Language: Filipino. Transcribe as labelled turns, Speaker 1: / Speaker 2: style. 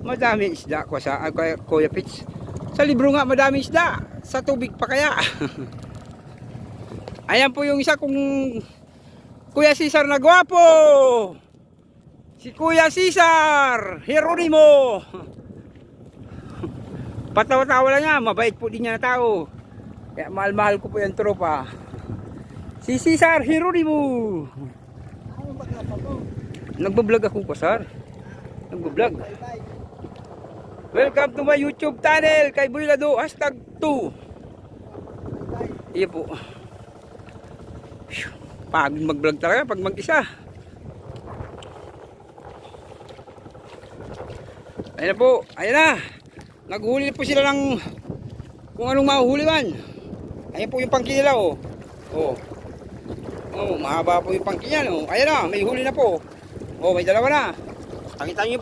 Speaker 1: Madami isda ko sa Kuya Pitch. Sa libro nga madami isda. Sa tubig pa kaya. Ayan po yung isa kong Kuya Cesar na gwapo. Si Kuya Cesar Geronimo. Patawa-tawa lang niya. Mabait po din niya na tao. Kaya mahal-mahal ko po yung tropa. Si Cesar Geronimo. Nagbablog ako po, sir. Nagbablog. Welcome to my YouTube channel. Kay Boy Lado. #2. Iya po. Pag mag-vlog talaga. Pag mag-isa. Ayan na po. Ayan na. Naghuli po sila ng kung anong mahuhuli man. Ayan po yung pangkin nila, oh. Oh. Oh, mahaba po yung pangkin yan, oh. Ayan na, may huli na po. Oh, may dalawa na. Pakita niyo po.